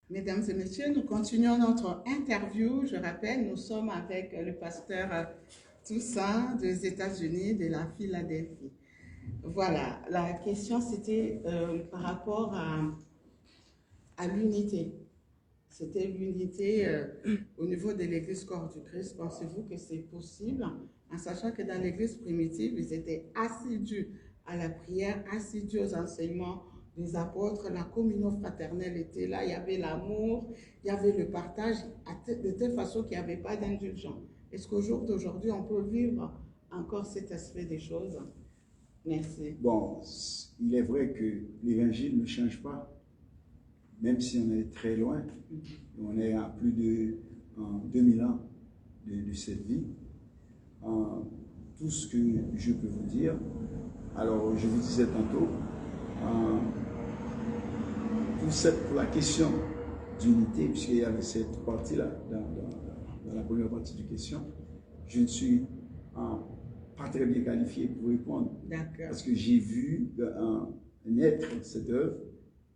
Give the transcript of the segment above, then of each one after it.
Mesdames et messieurs, nous continuons notre interview. Je rappelle, nous sommes avec le pasteur Toussaint des États-Unis, de la Philadelphie. Voilà, la question c'était par rapport à l'unité. C'était l'unité au niveau de l'Église corps du Christ. Pensez-vous que c'est possible, en sachant que dans l'Église primitive, ils étaient assidus à la prière, assidus aux enseignements des apôtres, la communion fraternelle était là, il y avait l'amour, il y avait le partage, de telle façon qu'il n'y avait pas d'indulgence. Est-ce qu'au jour d'aujourd'hui, on peut vivre encore cet aspect des choses? Merci. Bon, il est vrai que l'évangile ne change pas, même si on est très loin. On est à plus de 2000 ans de cette vie. Tout ce que je peux vous dire, alors je vous disais tantôt, pour la question d'unité, puisqu'il y avait cette partie-là dans la première partie de question, je ne suis pas très bien qualifié pour répondre. Parce que j'ai vu naître cette œuvre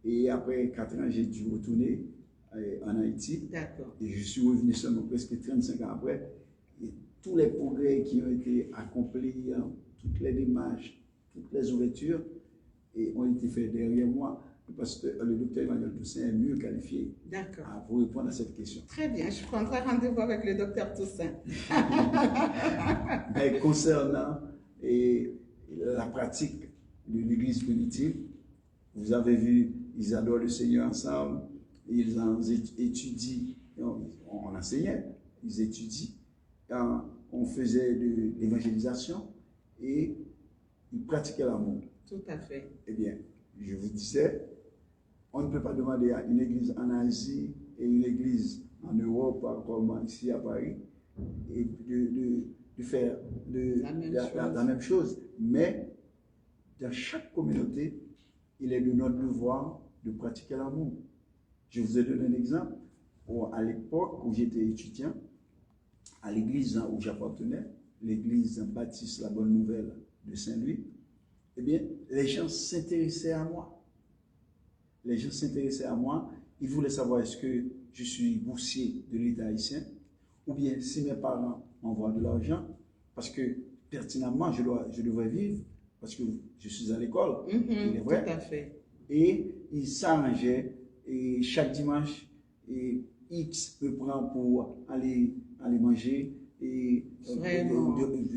et après 4 ans, j'ai dû retourner en Haïti. Et je suis revenu seulement presque 35 ans après. Et tous les progrès qui ont été accomplis, toutes les démarches, toutes les ouvertures ont été faits derrière moi. Parce que le docteur Emmanuel Toussaint est mieux qualifié pour répondre à cette question. Très bien, je prendrai rendez-vous avec le docteur Toussaint. Mais concernant la pratique de l'Église primitive, vous avez vu, ils adorent le Seigneur ensemble, ils étudient, on enseignait, ils étudient, on faisait de l'évangélisation et ils pratiquaient l'amour. Tout à fait. Eh bien, je vous disais, on ne peut pas demander à une église en Asie et une église en Europe, comme ici à Paris, et de faire la même chose. Mais dans chaque communauté, il est de notre devoir de pratiquer l'amour. Je vous ai donné un exemple. À l'époque où j'étais étudiant, à l'église où j'appartenais, l'église baptiste La Bonne Nouvelle de Saint-Louis, eh bien, les gens s'intéressaient à moi. Les gens s'intéressaient à moi. Ils voulaient savoir est-ce que je suis boursier de l'État haïtien ou bien si mes parents m'envoient de l'argent parce que pertinemment je devrais vivre parce que je suis à l'école. Il est vrai. Tout à fait. Et ils s'arrangeaient et chaque dimanche X me prend pour aller manger et le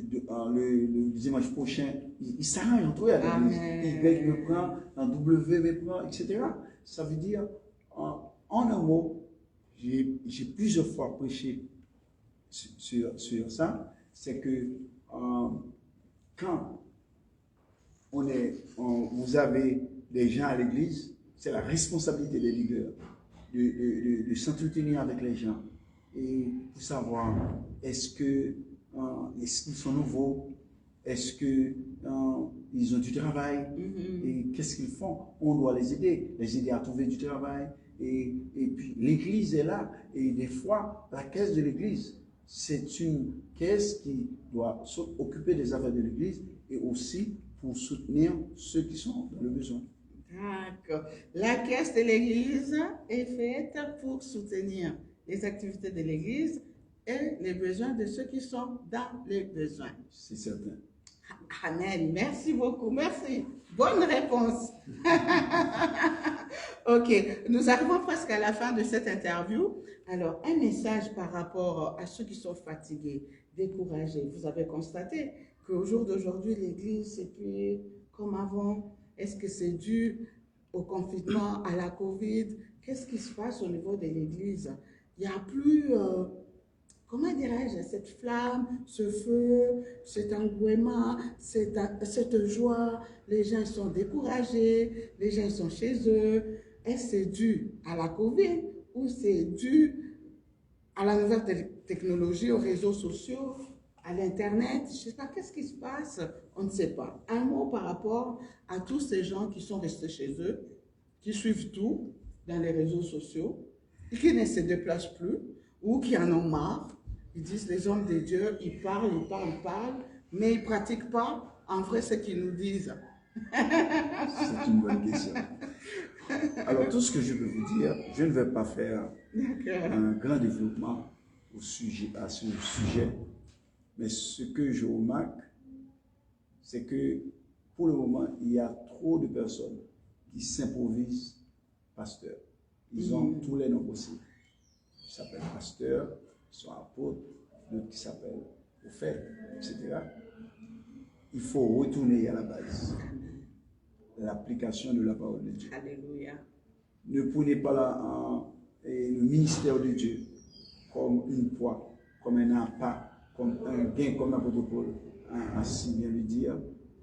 dimanche prochain, ils s'arrangent entre eux à l'église. Y me prend, un W me prend, etc. Ça veut dire, en un mot, j'ai plusieurs fois prêché sur ça, c'est que quand vous avez des gens à l'église, c'est la responsabilité des leaders de s'entretenir avec les gens et pour savoir est-ce qu'ils sont nouveaux, est-ce qu'ils ont du travail et qu'est-ce qu'ils font. On doit les aider à trouver du travail et puis l'église est là et des fois la caisse de l'église c'est une caisse qui doit s'occuper des affaires de l'église et aussi pour soutenir ceux qui sont dans le besoin. D'accord. La caisse de l'église est faite pour soutenir les activités de l'église et les besoins de ceux qui sont dans les besoins. C'est certain. Amen. Merci beaucoup. Merci. Bonne réponse. Ok. Nous arrivons presque à la fin de cette interview. Alors, un message par rapport à ceux qui sont fatigués, découragés. Vous avez constaté qu'au jour d'aujourd'hui, l'église, c'est plus comme avant. Est-ce que c'est dû au confinement, à la Covid? Qu'est-ce qui se passe au niveau de l'église? Il n'y a plus, comment dirais-je, cette flamme, ce feu, cet engouement, cette joie. Les gens sont découragés, les gens sont chez eux. Est-ce que c'est dû à la Covid ou c'est dû à la nouvelle technologie, aux réseaux sociaux, à l'Internet? Je ne sais pas, qu'est-ce qui se passe? On ne sait pas. Un mot par rapport à tous ces gens qui sont restés chez eux, qui suivent tout dans les réseaux sociaux, et qui ne se déplacent plus, ou qui en ont marre. Ils disent, les hommes de Dieu, ils parlent, mais ils ne pratiquent pas en vrai ce qu'ils nous disent. C'est une bonne question. Alors, tout ce que je peux vous dire, je ne vais pas faire un grand développement à ce sujet, mais ce que je remarque, c'est que pour le moment, il y a trop de personnes qui s'improvisent pasteurs. Ils ont tous les noms possibles. Ils s'appellent pasteurs, ils sont apôtres, d'autres qui s'appellent prophètes, etc. Il faut retourner à la base, l'application de la parole de Dieu. Alléluia. Ne prenez pas le ministère de Dieu comme une proie, comme un appât, comme un gain, comme l'apôtre Paul a si bien le dire,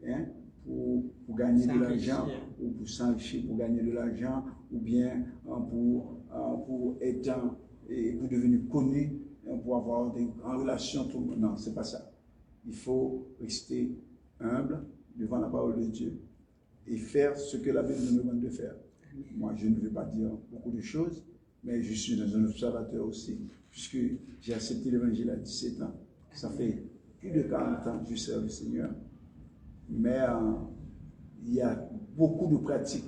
hein, pour gagner de l'argent, ou pour s'enrichir, pour gagner de l'argent, ou bien pour être et pour devenir connu, pour avoir en relation tout le monde. Non, c'est pas ça. Il faut rester humble devant la parole de Dieu et faire ce que la Bible nous demande de faire. Moi, je ne veux pas dire beaucoup de choses, mais je suis un observateur aussi, puisque j'ai accepté l'évangile à 17 ans. Ça fait plus de 40 ans que je sers le Seigneur. Mais il y a beaucoup de pratiques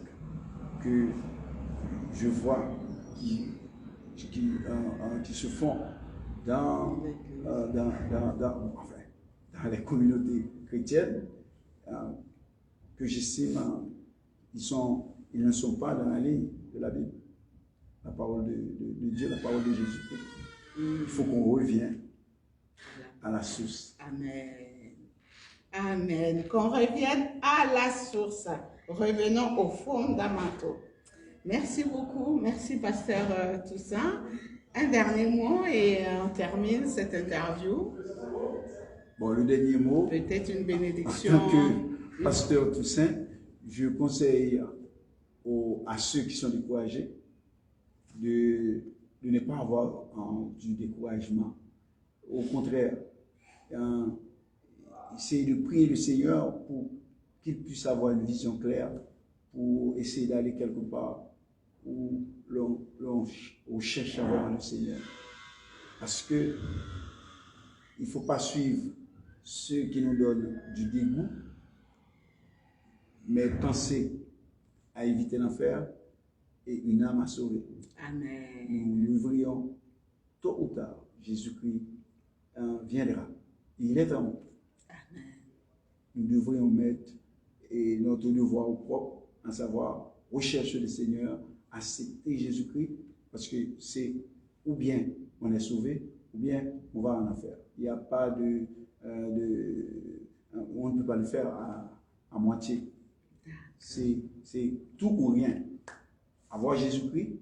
que je vois qui se font dans les communautés chrétiennes, que j'estime ils ne sont pas dans la ligne de la Bible, la parole de Dieu, la parole de Jésus. Il faut qu'on revienne à la source. Amen. Amen. Qu'on revienne à la source. Revenons aux fondamentaux. Merci beaucoup. Merci, Pasteur Toussaint. Un dernier mot et on termine cette interview. Bon, le dernier mot. Peut-être une bénédiction. En tant que Pasteur Toussaint, je conseille à ceux qui sont découragés de ne pas avoir du découragement. Au contraire, essayer de prier le Seigneur pour qu'il puisse avoir une vision claire, pour essayer d'aller quelque part où on cherche à voir le Seigneur. Parce que il ne faut pas suivre ceux qui nous donnent du dégoût, mais penser à éviter l'enfer et une âme à sauver. Amen. Nous livrions tôt ou tard. Jésus-Christ viendra. Il est en nous. Amen. Nous devrions mettre notre devoir au propre, à savoir rechercher le Seigneur, accepter Jésus-Christ, parce que c'est ou bien on est sauvé, ou bien on va en enfer. Il n'y a pas on ne peut pas le faire à moitié. C'est tout ou rien. Avoir Jésus-Christ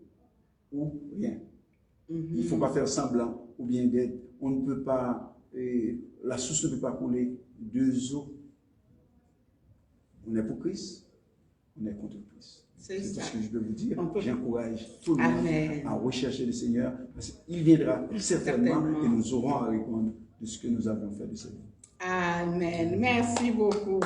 ou rien. Il ne faut pas faire semblant ou bien d'être. On ne peut pas, la source ne peut pas couler deux eaux. On est pour Christ, on est contre Christ. C'est tout ce que je peux vous dire. J'encourage tout le monde à rechercher le Seigneur, parce qu'il viendra certainement et nous aurons à répondre de ce que nous avons fait de cette vie. Amen. Merci beaucoup.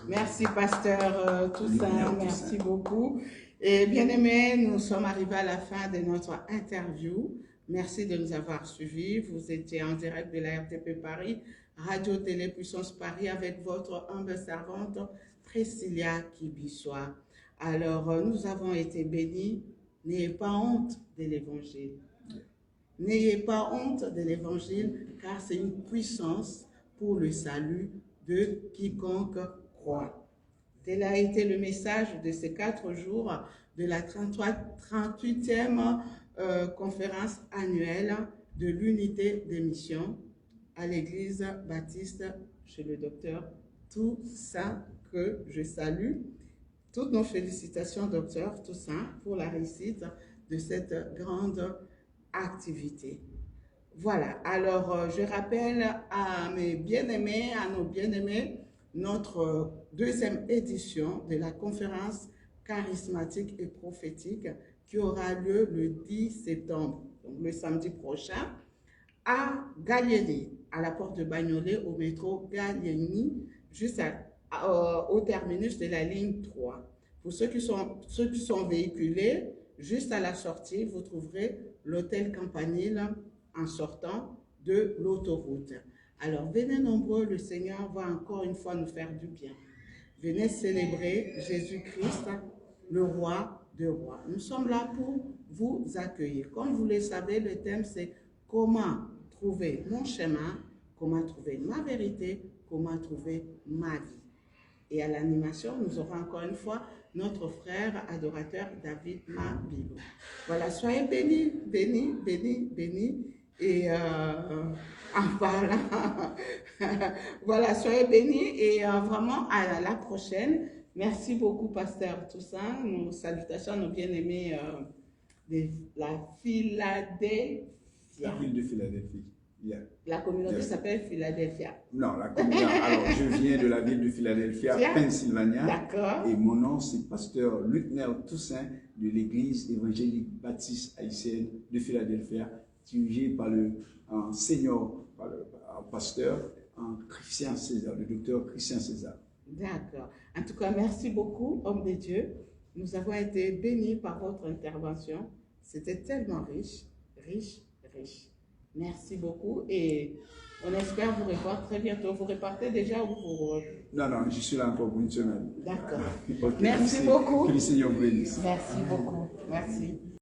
Merci, Pasteur Toussaint. Merci beaucoup. Et bien aimés, nous sommes arrivés à la fin de notre interview. Merci de nous avoir suivis. Vous étiez en direct de la RTP Paris, Radio Télé Puissance Paris, avec votre humble servante Priscilla Kibissoa. Alors, nous avons été bénis. N'ayez pas honte de l'Évangile. N'ayez pas honte de l'Évangile, car c'est une puissance pour le salut de quiconque croit. Tel a été le message de ces 4 jours de la 38e conférence annuelle de l'unité des missions à l'Église baptiste chez le docteur Toussaint, que je salue. Toutes nos félicitations, docteur Toussaint, pour la réussite de cette grande activité. Voilà, alors je rappelle à mes bien-aimés, à nos bien-aimés, notre 2e édition de la conférence charismatique et prophétique qui aura lieu le 10 septembre, donc le samedi prochain, à Gallieni, à la porte de Bagnolet, au métro Gallieni, juste au terminus de la ligne 3. Pour ceux qui sont véhiculés, juste à la sortie, vous trouverez l'hôtel Campanile en sortant de l'autoroute. Alors, venez nombreux, le Seigneur va encore une fois nous faire du bien. Venez célébrer Jésus-Christ, le roi de Rois. Nous sommes là pour vous accueillir. Comme vous le savez, le thème c'est comment trouver mon chemin, comment trouver ma vérité, comment trouver ma vie. Et à l'animation, nous aurons encore une fois notre frère adorateur David Mabilou. Voilà, soyez bénis, bénis, bénis, bénis. Et voilà, voilà, soyez bénis et vraiment à la prochaine. Merci beaucoup, Pasteur Toussaint. Nos salutations, nos bien-aimés de la Philadelphie. La ville de Philadelphie. Yeah. La communauté s'appelle Philadelphia. Non, alors je viens de la ville de Philadelphia, Pennsylvania. D'accord. Et mon nom, c'est Pasteur Lutner Toussaint de l'église évangélique baptiste haïtienne de Philadelphia, dirigée par le senior, par le pasteur Christian César, le docteur Christian César. D'accord. En tout cas, merci beaucoup, homme de Dieu. Nous avons été bénis par votre intervention. C'était tellement riche, riche, riche. Merci beaucoup et on espère vous revoir très bientôt. Vous repartez déjà ou vous... Non, je suis là encore pour une semaine. D'accord. Okay. Merci beaucoup. Que le Seigneur vous bénisse. Merci beaucoup. Merci.